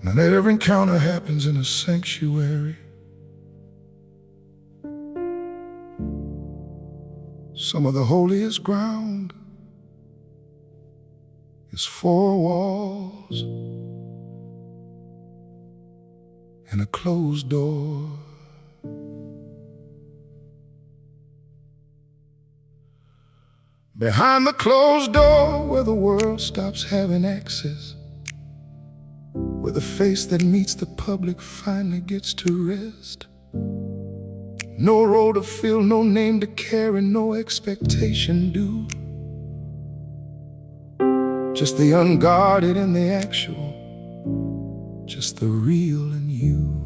Not every encounter happens in a sanctuary. Some of the holiest ground is four walls and a closed door. Behind the closed door, where the world stops having access, where the face that meets the public finally gets to rest. No role to fill, no name to carry, no expectation due. Just the unguarded and the actual, just the real and you.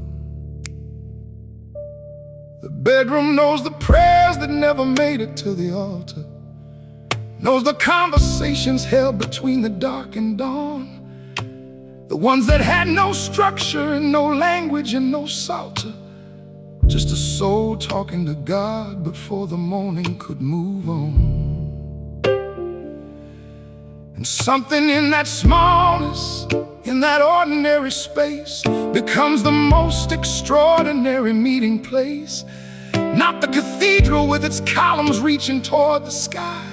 The bedroom knows the prayers that never made it to the altar, knows the conversations held between the dark and dawn, the ones that had no structure and no language and no psalter, just a soul talking to God before the morning could move on. And something in that smallness, in that ordinary space, becomes the most extraordinary meeting place. Not the cathedral with its columns reaching toward the sky,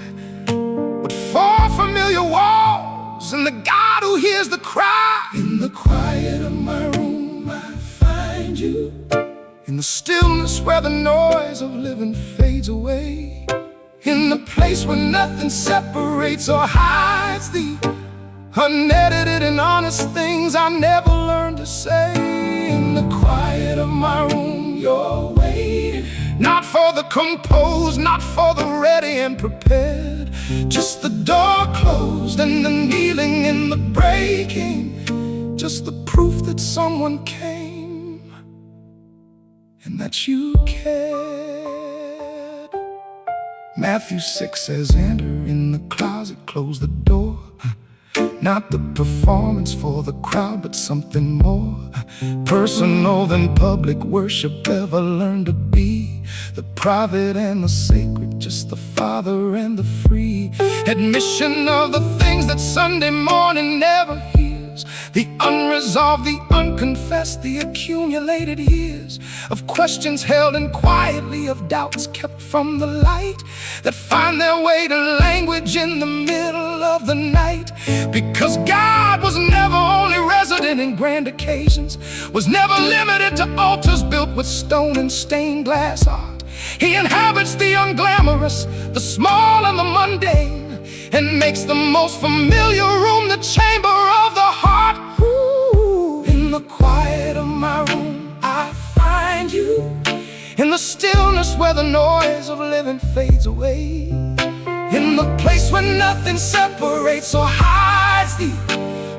but four familiar walls and the God who hears the cry. In the quiet of my room I find you, in the stillness where the noise of living fades away, in the place where nothing separates or hides the unedited and honest things I never learned to say. In the quiet of my room you're waiting, not for the composed, not for the ready and prepared, just the door closed and the kneeling and the breaking, just the proof that someone came and that you cared. Matthew 6 says, enter in the closet, close the door. Not the performance for the crowd, but something more personal than public worship ever learned to be. The private and the sacred, just the Father and the free. Admission of the things that Sunday morning never hears, the unresolved, the unconfessed, the accumulated years of questions held in quietly, of doubts kept from the light, that find their way to language in the middle of the night. Because God was never only resident in grand occasions, was never limited to altars built with stone and stained glass art. He inhabits the unglamorous, the small and the mundane, and makes the most familiar room the chamber of the heart. Ooh, in the quiet of my room I find you, in the stillness where the noise of living fades away, in the place where nothing separates or hides the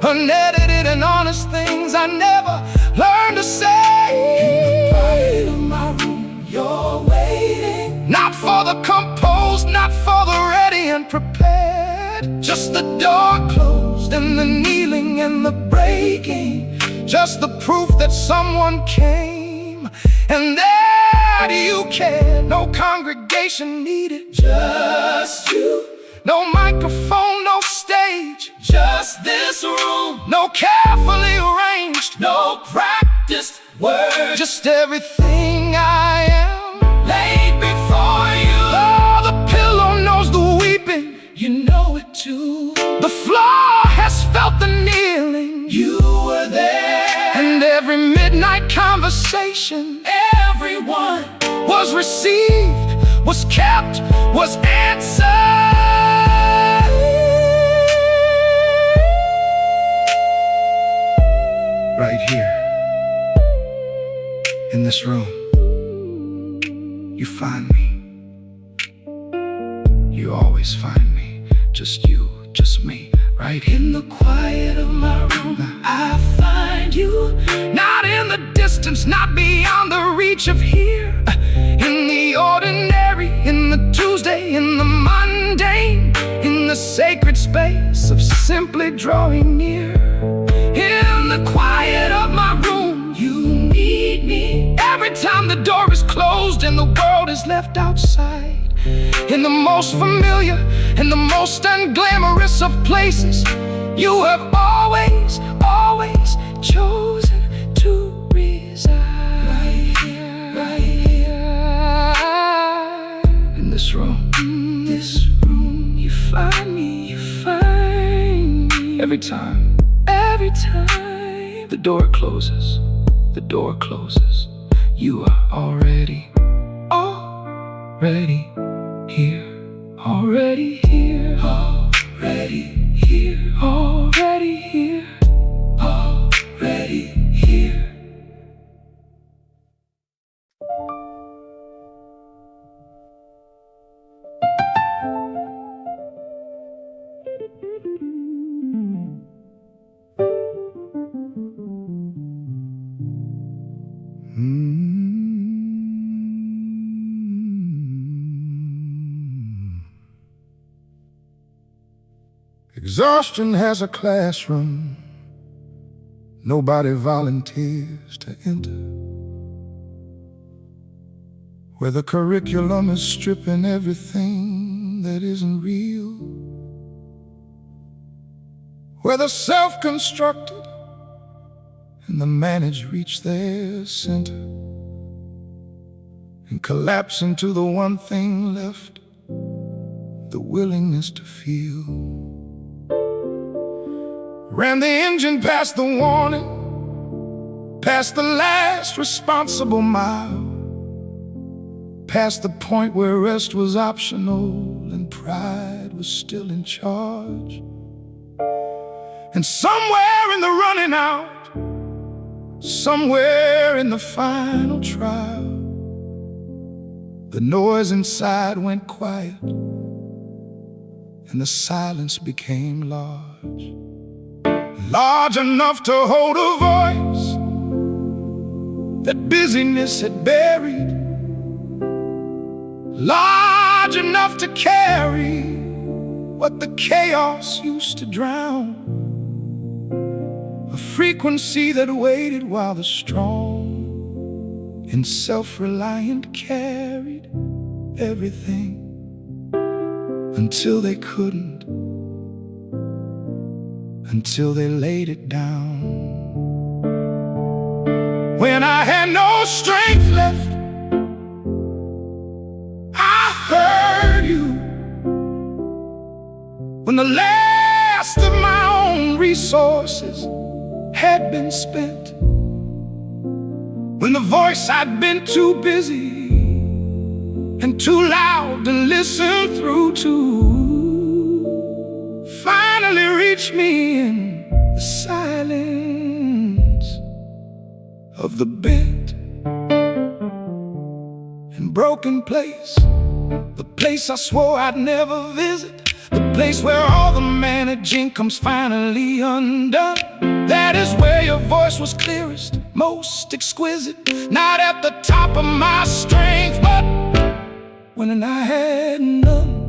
unedited and honest things I never learned to say. In the quiet of my room you're waiting, not for the composed, not for the ready and prepared, just the door closed and the kneeling and the breaking, just the proof that someone came and that you cared. No congregation needed, just you. No microphone, no stage, just this room. No carefully arranged, no practiced words, just everything I am laid before you. Oh, the pillow knows the weeping, you know it too. The floor has felt the kneeling, you were there. And every midnight conversation, everyone was received, was kept, was answered. Right here, in this room, you find me. You always find me, just you, just me. Right here. In the quiet of my room I find you, not in the distance, not beyond the reach of here, in the ordinary, in the Tuesday, in the mundane, in the sacred space of simply drawing near. In the quiet of my room you need me, every time the door is closed and the world is left outside. In the most familiar and the most unglamorous of places, you have always, always chosen every time the door closes, you are already here, already here, already here, already here, already here. Exhaustion has a classroom nobody volunteers to enter, where the curriculum is stripping everything that isn't real, where the self-constructed and the managed reach their center and collapse into the one thing left, the willingness to feel. Ran the engine past the warning, past the last responsible mile, past the point where rest was optional and pride was still in charge. And somewhere in the running out, somewhere in the final trial, the noise inside went quiet and the silence became large. Large enough to hold a voice that busyness had buried, large enough to carry what the chaos used to drown, a frequency that waited while the strong and self-reliant carried everything until they couldn't, until they laid it down. When I had no strength left, I heard you. When the last of my own resources had been spent, when the voice I'd been too busy and too loud to listen through to finally reached me in the silence of the bent and broken place, the place I swore I'd never visit, the place where all the managing comes finally undone. That is where your voice was clearest, most exquisite, not at the top of my strength, but when I had none.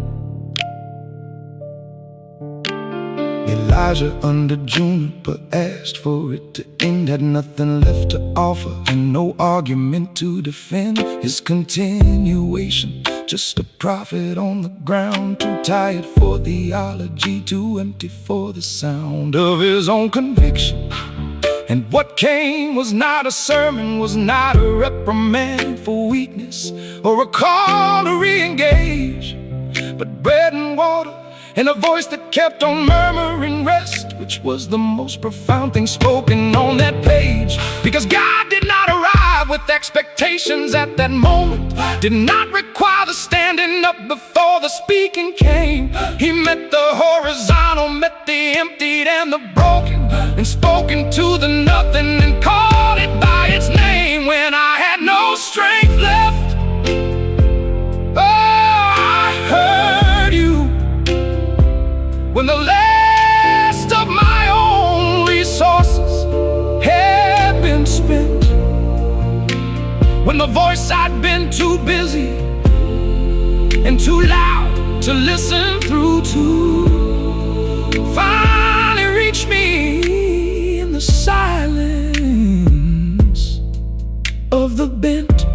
Elijah under Juniper asked for it to end, had nothing left to offer and no argument to defend his continuation. Just a prophet on the ground, too tired for theology, too empty for the sound of his own conviction. And what came was not a sermon, was not a reprimand for weakness or a call to re-engage, but bread and water and a voice that kept on murmuring rest, which was the most profound thing spoken on that page. Because God did not arrive with expectations at that moment, did not require the standing up before the speaking came. He met the horizontal, met the emptied and the broken, and spoken to the nothing and called it by its name. When I had no strength left, oh, I heard you. When the last of my own resources had been spent, when the voice I'd been too busy and too loud to listen through to finally reached me in the silence of the bent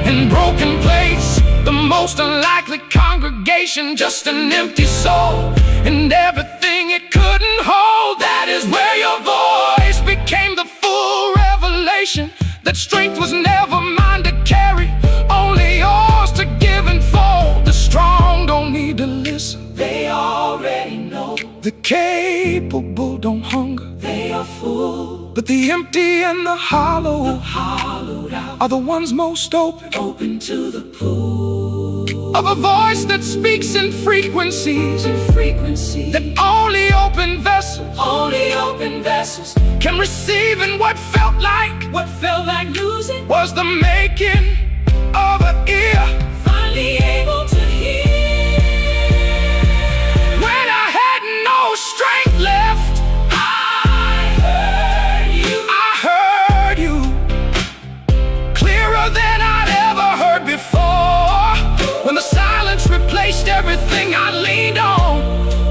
and broken place, the most unlikely congregation, just an empty soul and everything it couldn't hold. That is where your voice became the full revelation, that strength was never mine to carry, only yours to give and fold. The strong don't need to listen, they already know. The capable don't hunger, they are full. but the empty and the hollow Hollowed out, are the ones most open open to the pool of a voice that speaks in frequencies frequency. that only open vessels can receive. And what felt like Losing was the making of an ear. finally able to hear. When I had no strength left, I heard you clearer than I'd ever heard before. When the silence replaced everything I leaned on,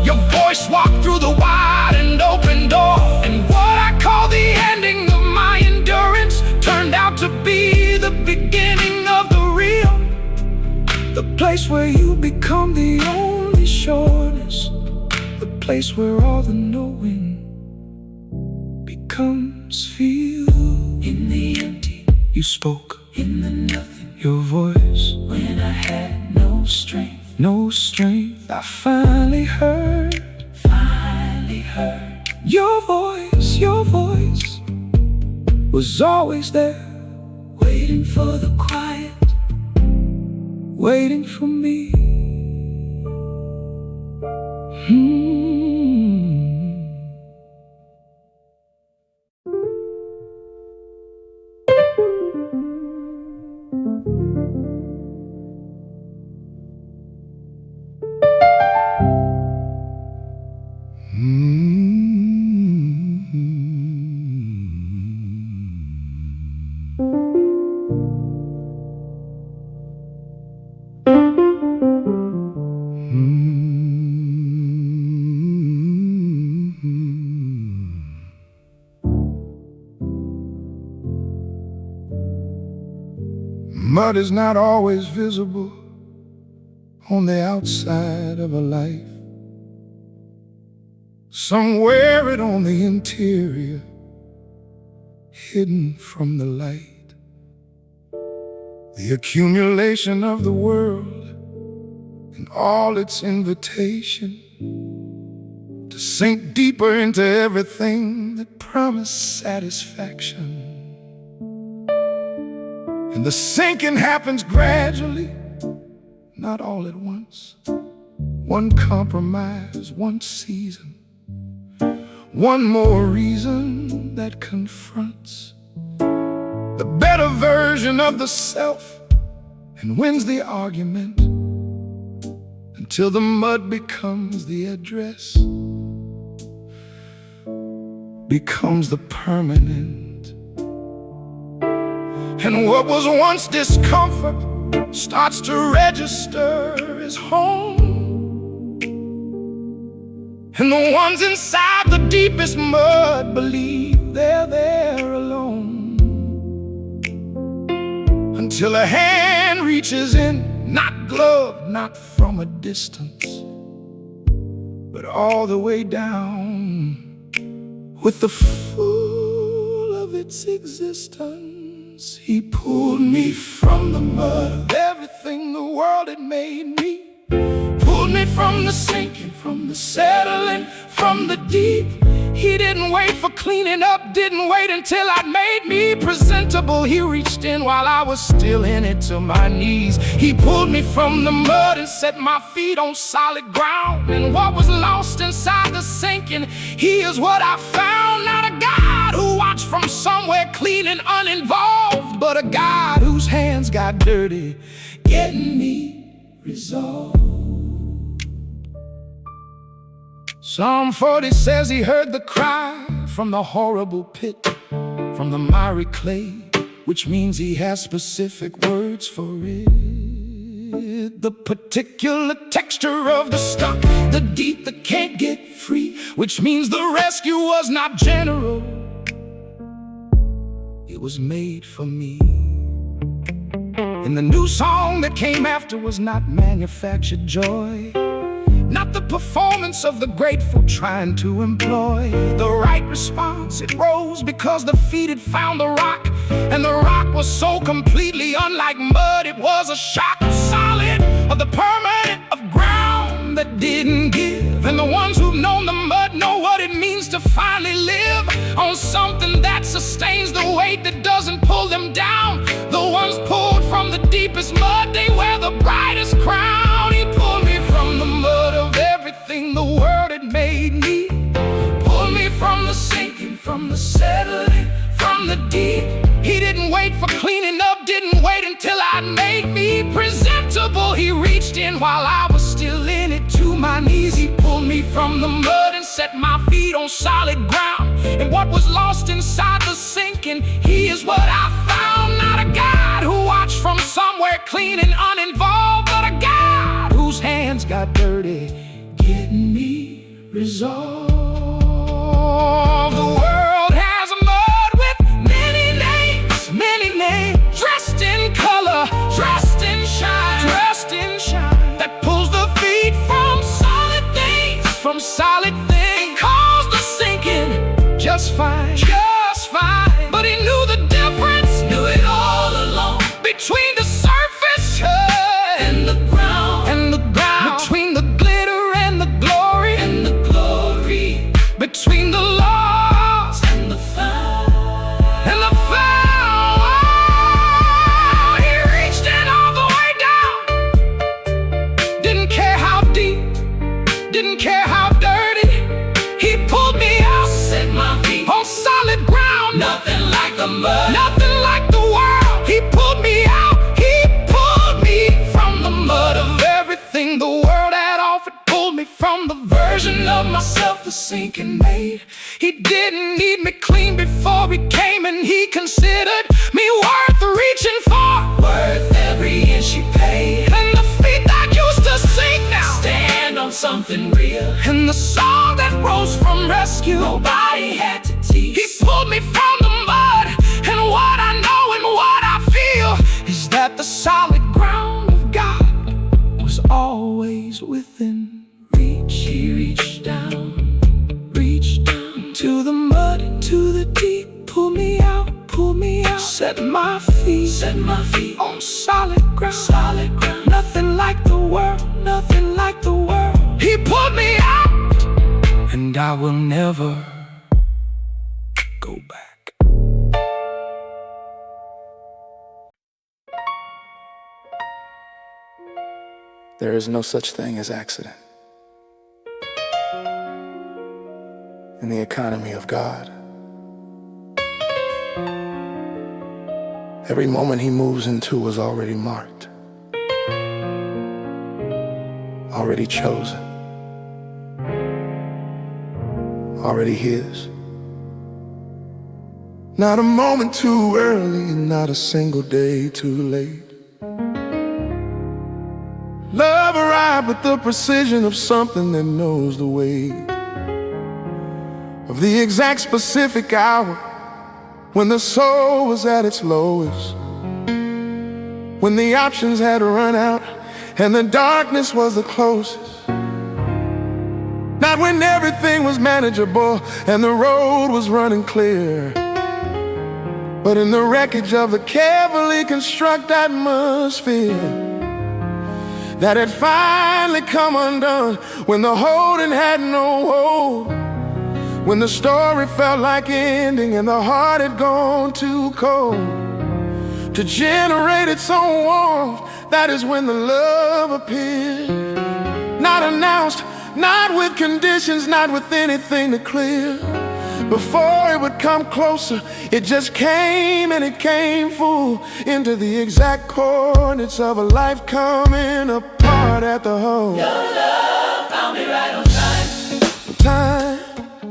your voice walked through the wide and open door. And what I call the ending of my endurance turned out to be the beginning of the real. The place where you become the only sureness. The place where all the knowing becomes feel. In the empty, You spoke, in the nothing, your voice, when I had no strength, no strength. I finally heard your voice was always there, waiting for the quiet. waiting for me. Mud is not always visible on the outside of a life. Some wear it on the interior, hidden from the light. The accumulation of the world and all its invitation to sink deeper into everything that promised satisfaction. And the sinking happens gradually, not all at once. One compromise, one season, one more reason that confronts the better version of the self and wins the argument until the mud becomes the address, becomes the permanent. And what was once discomfort starts to register as home. And the ones inside the deepest mud believe they're there alone, until a hand reaches in, not gloved, not from a distance, but all the way down with the full of its existence. He pulled me from the mud of everything the world had made me. Pulled me from the sinking, from the settling, from the deep. He didn't wait for cleaning up, didn't wait until I'd made me presentable. He reached in while I was still in it to my knees. He pulled me from the mud and set my feet on solid ground. And what was lost inside the sinking, he is what I found. Not a God who watched from somewhere clean and uninvolved, but a God whose hands got dirty, getting me resolved. Psalm 40 says he heard the cry from the horrible pit, from the miry clay, which means he has specific words for it. The particular texture of the stuck, the deep that can't get free, which means the rescue was not general, it was made for me. And the new song that came after was not manufactured joy, not the performance of the grateful trying to employ the right response. It rose because the feet had found the rock, and the rock was so completely unlike mud. It was a shock of solid, of the permanent, of ground some that didn't give. And the ones who've known the mud know what it means to finally live on something that sustains the weight that doesn't pull them down. The ones pulled from the deepest mud, they wear the brightest crown. He pulled me from the mud of everything the world had made me. Pulled me from the sinking, from the settling, from the deep. He didn't wait for cleaning up, didn't wait until I'd made me presentable. He reached in while I was still in it to my knees. He pulled me from the mud and set my feet on solid ground. And what was lost inside the sinking, he is what I found. Not a God who watched from somewhere clean and uninvolved, but a God whose hands got dirty, getting me resolved. The world has mud with many names, dressed in color, dressed in shine, that pulls the feet from solid things, calls the sinking just fine, but he knew the difference, knew it all along, between the surface and the ground, between the glitter and the glory, between the lost and the found, He reached in all the way down. Didn't care how deep, didn't care how dirty. He pulled me out, set my feet on solid ground. Nothing like the mud, nothing like the world. He pulled me out, he pulled me from the mud of everything the world had offered. Pulled me from the version of myself the sinking made. He didn't need me clean before he came, and he considered me worth reaching for, worth every inch he paid. And the feet that used to sink now stand on something real, and the song that rose from rescue nobody had to teach. He pulled me from the mud, and what I know and what I feel is that the solid ground of God was always within reach. He reached down to the mud and to the deep. Pull me out, set my feet on solid ground, nothing like the world, nothing like the world. He pulled me out, and I will never go back. There is no such thing as accident in the economy of God. Every moment he moves into was already marked, already chosen, already his. Not a moment too early, not a single day too late. Love arrived with the precision of something that knows the weight of the exact specific hour when the soul was at its lowest, when the options had run out and the darkness was the closest. Not when everything was manageable and the road was running clear, but in the wreckage of the carefully constructed atmosphere that had finally come undone, when the holding had no hold, when the story felt like ending and the heart had gone too cold to generate its own warmth. That is when the love appeared, not announced, not with conditions, not with anything to clear. Before it would come closer, it just came, and it came full into the exact coordinates of a life coming apart at the hole. Your love found me right on time.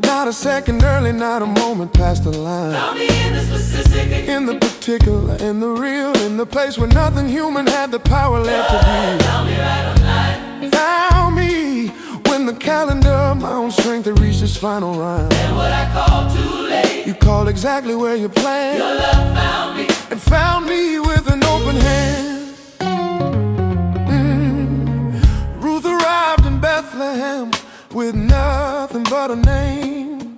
Not a second early, not a moment past the line. Found me in the specific, in the particular, in the real, in the place where nothing human had the power left to be. found me right on time. Found me when the calendar of my own strength had reached its final rhyme. And what I called too late, You called exactly where you planned, your love found me. and found me with an open hand. Ruth arrived in Bethlehem with nothing but a name,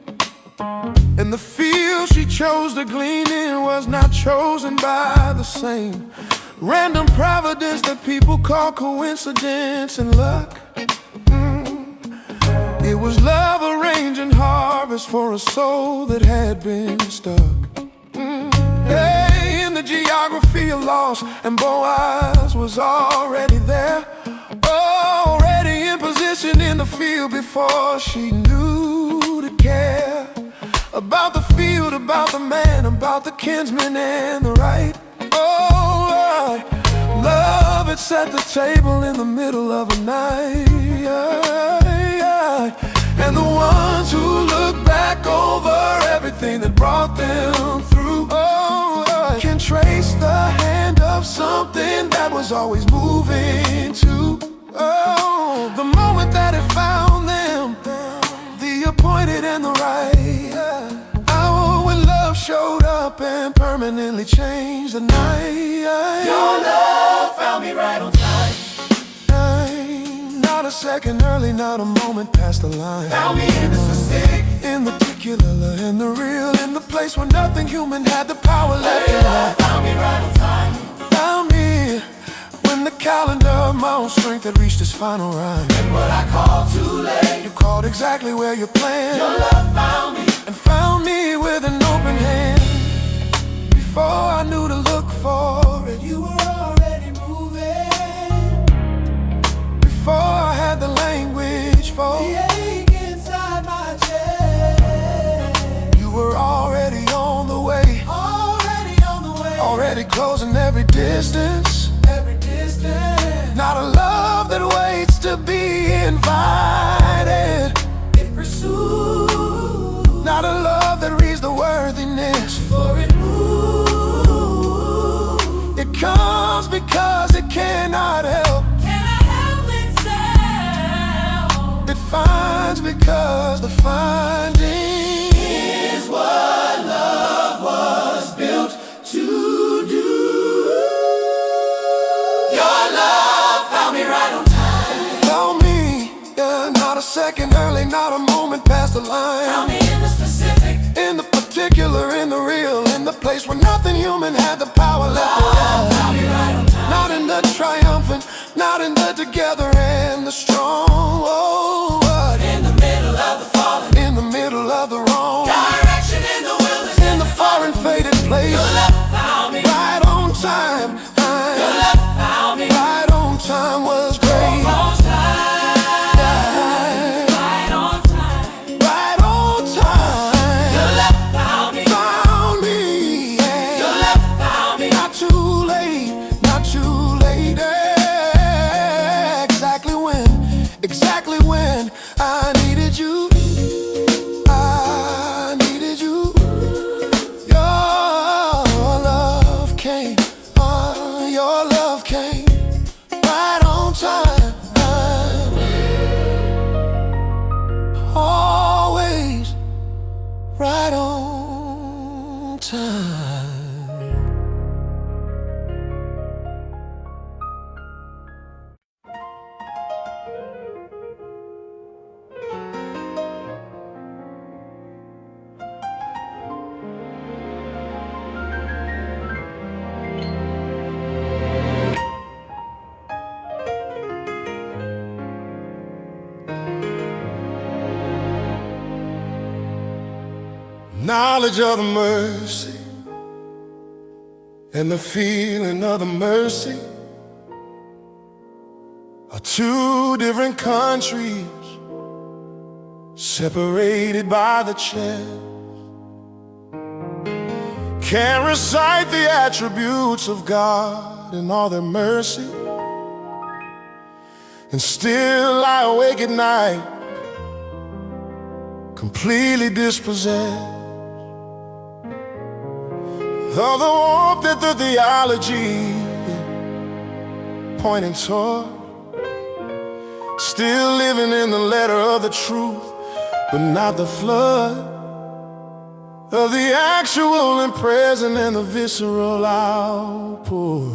and the field she chose to glean in was not chosen by the same random providence that people call coincidence and luck. was love arranging harvest for a soul that had been stuck. Hey, in the geography of loss, and Boaz was already there, already in position in the field before she knew to care about the field, about the man, about the kinsman and the right. Oh, love had set the table in the middle of a night, and the ones who look back over everything that brought them through, can trace the hand of something that was always moving too. The moment that it found them, the appointed and the right hour, when love showed up and permanently changed the night. Your love found me right on time. Not a second early, not a moment past the line. Found me in the specific, in the particular, in the real, in the place where nothing human had the power left to love. Found me right on time. Found me when the calendar of my own strength had reached its final rhyme. And what I called too late, You called exactly where you planned. your love found me. And found me with an open hand. Before I knew to look for it, You were already moving. before I had the language for The it, ache inside my chest, you were already on the way, already on the way. already closing every distance. Every distance, Not a love that waits to be invited, it pursued. not a love that reads the worthiness. For it moved. It comes because it cannot help. Can I help itself? It finds because the finding Is what love was built to do. Your love found me right on time. found me. Yeah, not a second early, not a moment past the line. Found me in the specific, In the particular, in the real, in the place where nothing human had the power left to love. found me right on time. Not in the triumphant, not in the together and the strong. Oh, but In the middle of the fallen, in the middle of the wrong, direction in the wilderness, in the foreign faded place, your love found me. right on time. Your love found me. Right on time was great. On time, right on time. Right on time. Your love found me. Found me. Yeah. Your love found me. Not too late, not too late. Exactly when I needed you. I needed you. Your love came. Your love came right on time. Always right on time. Knowledge of the mercy and the feeling of the mercy are two different countries separated by the chest. Can't recite the attributes of God and all their mercy, and still lie awake at night completely dispossessed. Though the warmth that the theology pointing toward, still living in the letter of the truth, but not the flood of the actual and present and the visceral outpour.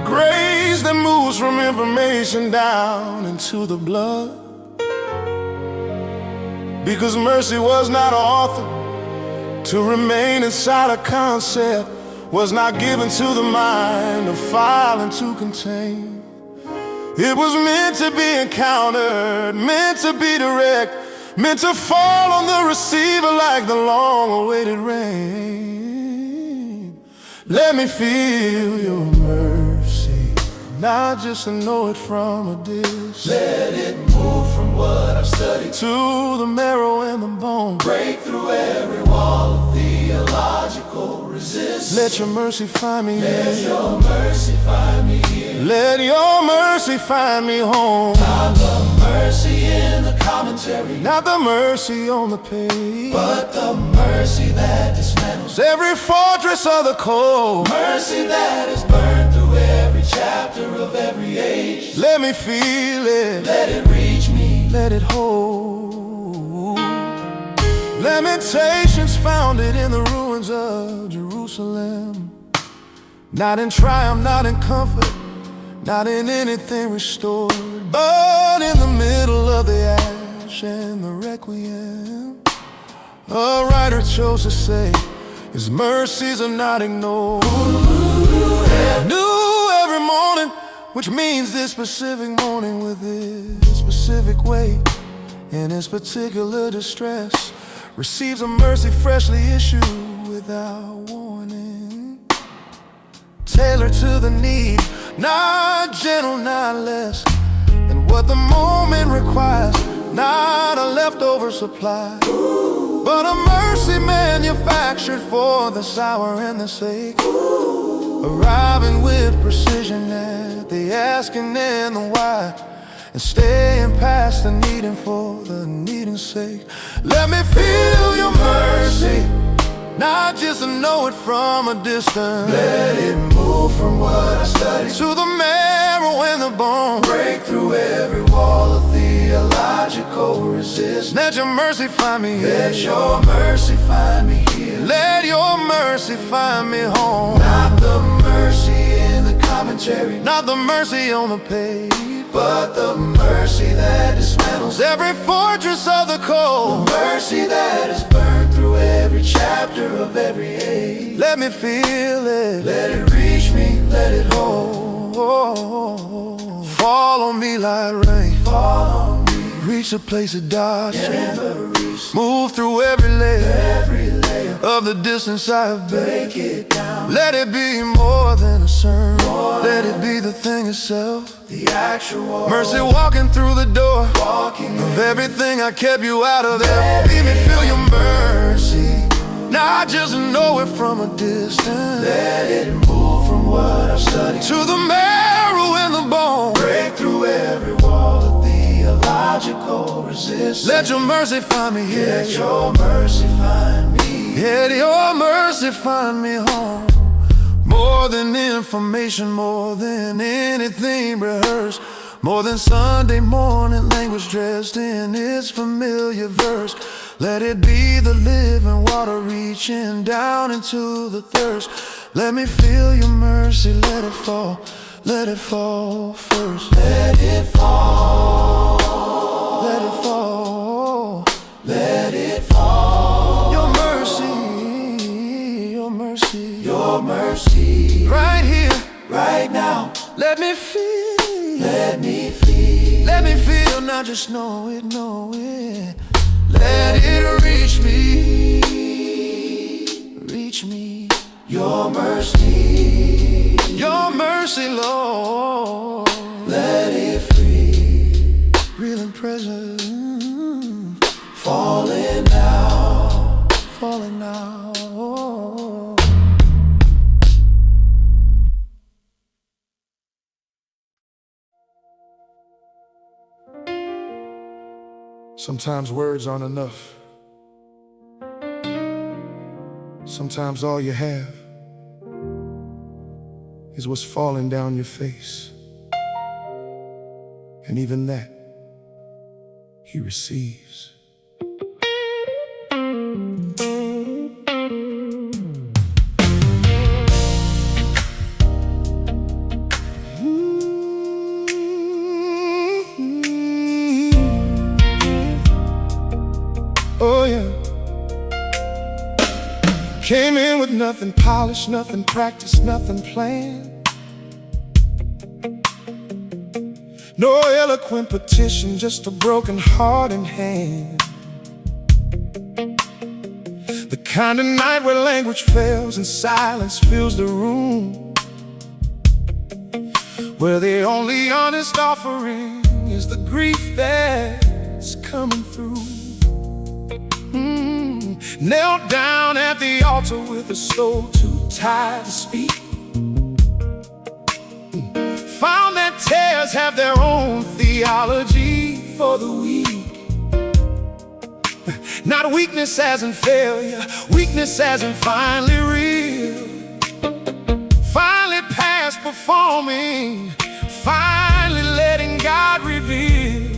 Grace that moves from information down into the blood, because mercy was not author to remain inside a concept, was not given to the mind to file and to contain. It was meant to be encountered, meant to be direct, meant to fall on the receiver like the long-awaited rain. Let me feel your mercy, not just to know it from a distance. Let it move from what I've studied to the marrow and the bone. break through every wall of theological resistance. Let your mercy find me Let here. your mercy find me here. Let your mercy find me home. Not the mercy in the commentary, Not the mercy on the page, but the mercy that dismantles every fortress of the cold. mercy that is burned through every chapter of every age. Let me feel it, Let it reach me. let it hold. Lamentations founded in the ruins of Jerusalem. Not in triumph, not in comfort, not in anything restored, but in the middle of the ash and the requiem. A writer chose to say, his mercies are not ignored. New every morning, which means this specific morning with this specific weight and this particular distress receives a mercy freshly issued without warning. Tailored to the need, not gentle, not less than what the moment requires. Not a leftover supply, but a mercy manufactured for this hour and the sake. Arriving with precision at the asking and the why, and staying past the needing for the needing's sake. Let me feel your mercy, not just to know it from a distance. Let it move from what I studied To the marrow and the bone. break through every wall of theological resistance. Let your mercy find me here. Let your mercy find me here. Let your mercy find me home. Not the mercy in the commentary, Not the mercy on the page, but the mercy that dismantles every fortress of the cold. mercy that is burned through every chapter of every age. Let me feel it, Let it reach me, let it hold. fall on me like rain. Fall on me, Reach a place of darkness. never reach Move through every layer every layer. of the distance I have been. Break it down, Let it be more than a sermon. Let it be the thing itself. the actual Mercy walking through the door walking of everything I kept you out of there. Let me feel your mercy, not just know it from a distance. Let it move from what I've studied To the marrow and the bone. break through every wall of theological resistance. Let your mercy find me here. Let your mercy find me. Let your mercy find me home. More than information, more than anything rehearsed, more than Sunday morning language dressed in its familiar verse. Let it be the living water reaching down into the thirst. Let me feel your mercy, let it fall first. Let it fall, Let it fall. let it fall. Your mercy, your mercy, Your mercy, right here. right now, Let me feel, let me feel. let me feel, not just know it, know it. Let it reach me, reach me. Your mercy, Lord. let it free. Real and present, Falling now, falling now. Sometimes words aren't enough. Sometimes all you have is what's falling down your face. And even that, He receives. Oh yeah. Came in with nothing polished, nothing practiced, nothing planned. No eloquent petition, just a broken heart in hand. The kind of night where language fails and silence fills the room, where the only honest offering is the grief that's coming through. Knelt down at the altar with a soul too tired to speak. Found that tears have their own theology for the weak. Not weakness as in failure, weakness as in finally real. Finally past performing, finally letting God reveal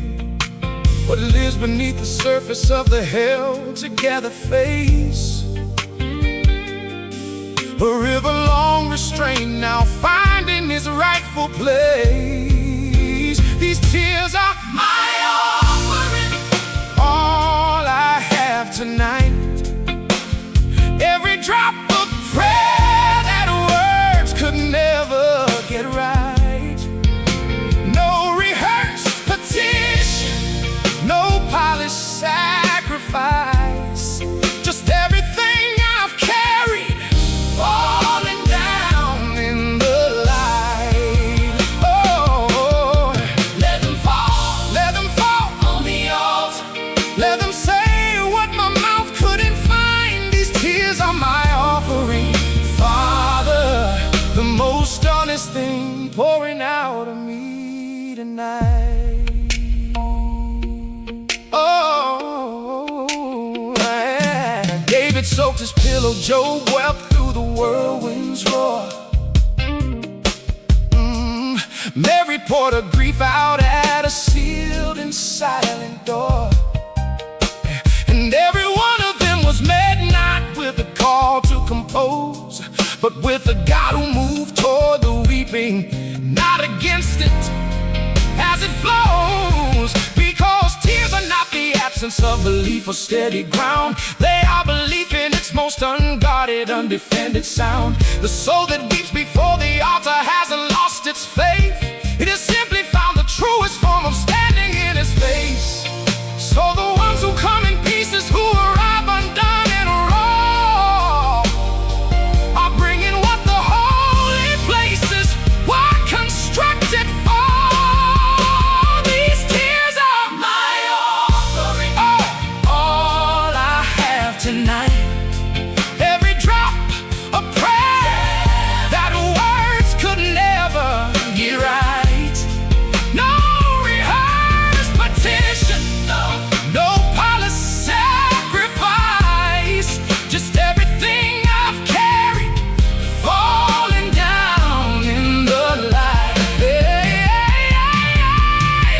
what lives beneath the surface of the held together face. A river long restrained, now finding its rightful place. These tears are my offering, all I have tonight. Every drop of prayer that words could never get right. No rehearsed petition, no polished sacrifice, just everything I've carried falling down in the light. Oh, let them fall on the altar. Let them say what my mouth couldn't find. These tears are my offering, Father, the most honest thing pouring out of me tonight. Oh, yeah. David soaked his pillow, Job wept through the whirlwind's roar. Mary poured her grief out at a sealed and silent door. And every one of them was met not with a call to compose, but with a God who moved toward the weeping, not against it as it flows. Because tears are not the absence of belief or steady ground. They are belief in its most unguarded, undefended sound. The soul that weeps before the altar hasn't lost its faith. It has simply found the truest form of standing in His face. So the ones who come in pieces, who arrive undone and raw, are bringing what the holy places were constructed for. These tears are my offering, all I have tonight. Every drop of prayer that words could never get right. No rehearsed petition, no polished sacrifice, just everything I've carried falling down in the light. Hey,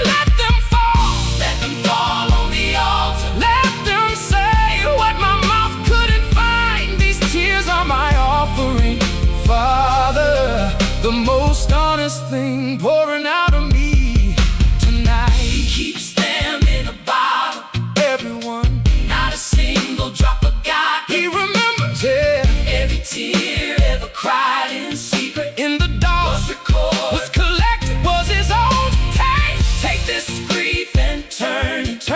let them fall on the altar. Let them say what my mouth couldn't find. These tears are my offering, Father, the most honest thing pouring out of me tonight. He keeps them in a bottle, everyone, not a single drop of God. He remembers, yeah, every tear ever cried in secret. In the dark, was recorded, was collected, was His own. Take this grief and turn it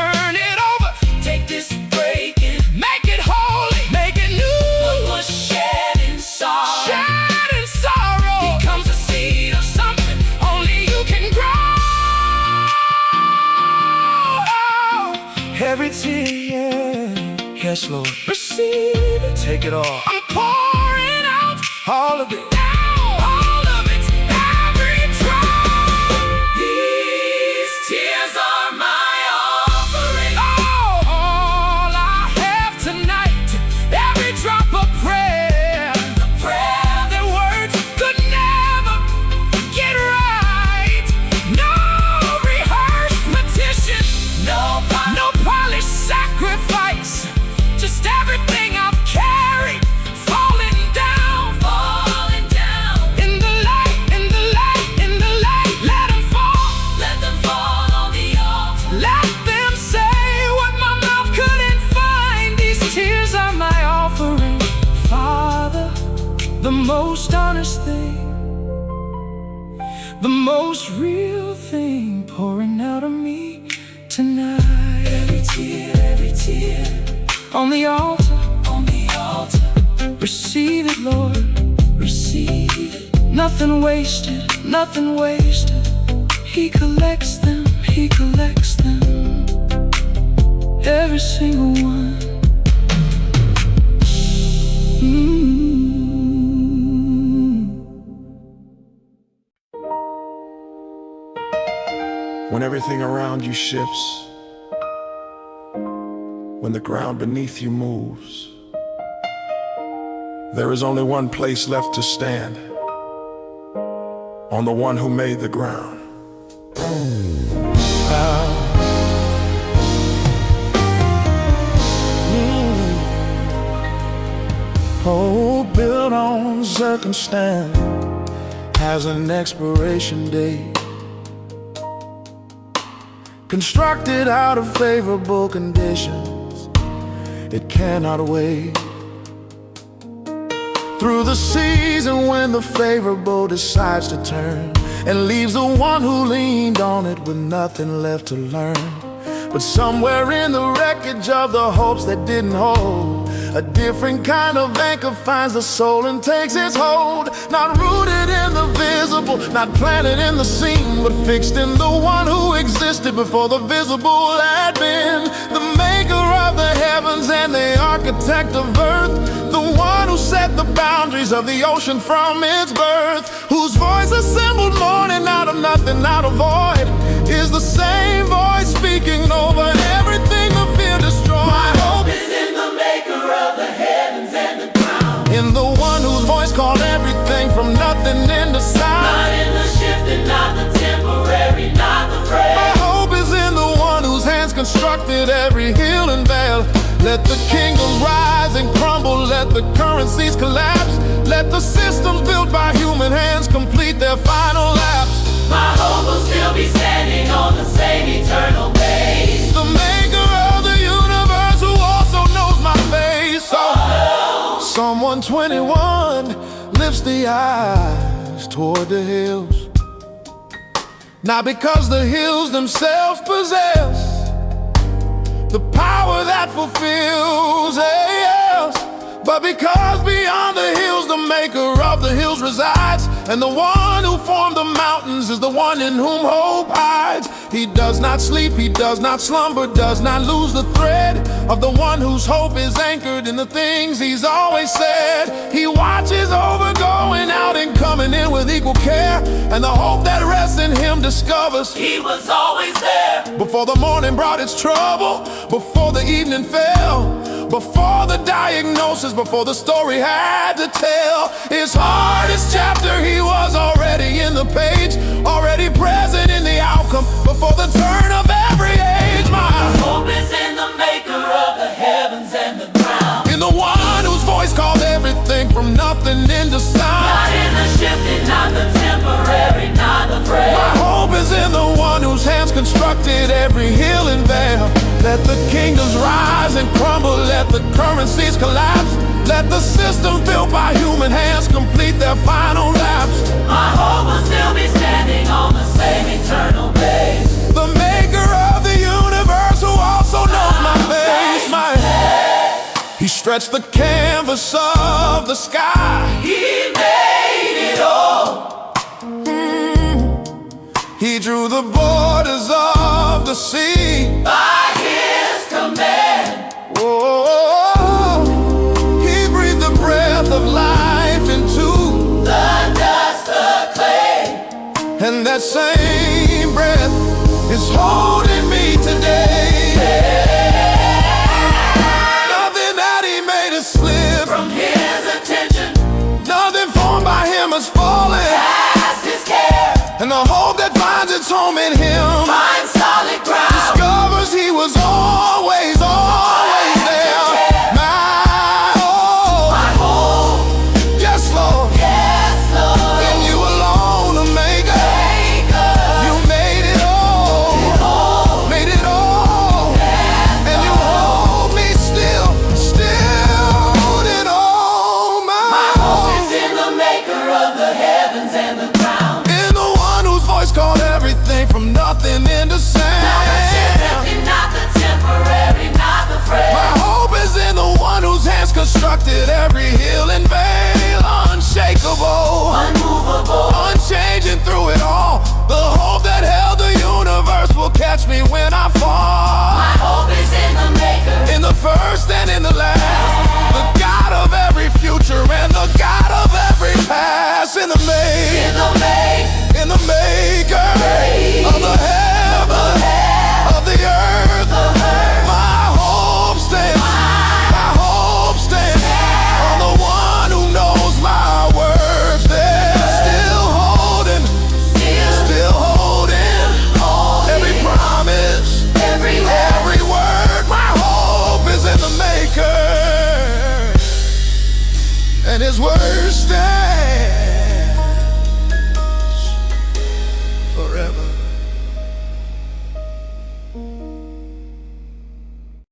over. Take this break and make it holy, make it new. What was shed in sorrow, becomes a seed of something only you can grow. Every tear, yes, Lord, receive it, take it all. I'm pouring out all of it now, all of it, every drop. These tears are my offering, all I have tonight. Every drop of prayer, the prayer that words could never get right. No rehearsed petition, no polished sacrifice, just everything I've carried falling down in the light, in the light, in the light. Let them fall on the altar. Let them say what my mouth couldn't find. These tears are my offering, Father, the most honest thing, the most real thing pouring out of me tonight. Every tear on the altar, receive it, Lord, receive it. Nothing wasted, nothing wasted. He collects them, every single one. When everything around you shifts, when the ground beneath you moves, there is only one place left to stand, on the one who made the ground. Hope built on circumstance has an expiration date, constructed out of favorable conditions. It cannot wait. Through the season when the favorable decides to turn and leaves the one who leaned on it with nothing left to learn. But somewhere in the wreckage of the hopes that didn't hold, a different kind of anchor finds the soul and takes its hold. Not rooted in the visible, not planted in the seen, but fixed in the one who existed before the visible had been. The maker of the heavens and the architect of earth, the one who set the boundaries of the ocean from its birth, whose voice assembled morning out of nothing, out of void, is the same voice speaking over everything the fear destroyed. My hope is in the maker of the heavens and the ground, in the one whose voice called everything from nothing into sound. Not in the shifting, not the temporary, not the frayed. My hope is in the one whose hands constructed every hill and vale. Let the kingdoms rise and crumble, let the currencies collapse, let the systems built by human hands complete their final lapse. My hope will still be standing on the same eternal base. The maker of the universe who also knows my face. So, Psalm 121 lifts the eyes toward the hills, not because the hills themselves possess the power that fulfills, but because beyond the hills the maker of the hills resides, and the one who formed the mountains is the one in whom hope hides. He does not sleep, he does not slumber, does not lose the thread of the one whose hope is anchored in the things he's always said. He watches over going out and coming in with equal care, and the hope that rests in him discovers He was always there. before the morning brought its trouble, before the evening fell, before the diagnosis, before the story had to tell. His hardest chapter, he was already in the page, already present in the outcome, before the turn of every age. My Hope is in the maker of the heavens and the ground, in the one whose voice called everything from nothing into sound. not in the shifting, not the temporary, not the frayed. My hope is in the one whose hands constructed every hill and vale. Let the kingdoms rise and crumble, let the currencies collapse, let the systems built by human hands complete their final lapse. My hope will still be standing on the same eternal base. The maker of the universe who also knows my face. He stretched the canvas of the sky, He made it all. he drew the borders of the sea By His command, Oh, he breathed the breath of life into the dust, the clay. and that same breath is holding me today. Nothing that he made is slip, From His attention, nothing formed by him is falling, past His care, and the hope that finds its home in him find solid ground. discovers he was always there. My hope, Yes, Lord, yes, Lord, in you alone, the maker. Maker, You made it all, made it all, and you hold me still in all my my hope is in the maker of the heavens and the ground, in the one whose voice called everything from nothing in the maker of the heaven, of the earth. My hope stands on the one who knows my words. They're still holding every promise, every word. My hope is in the maker, and his word stands.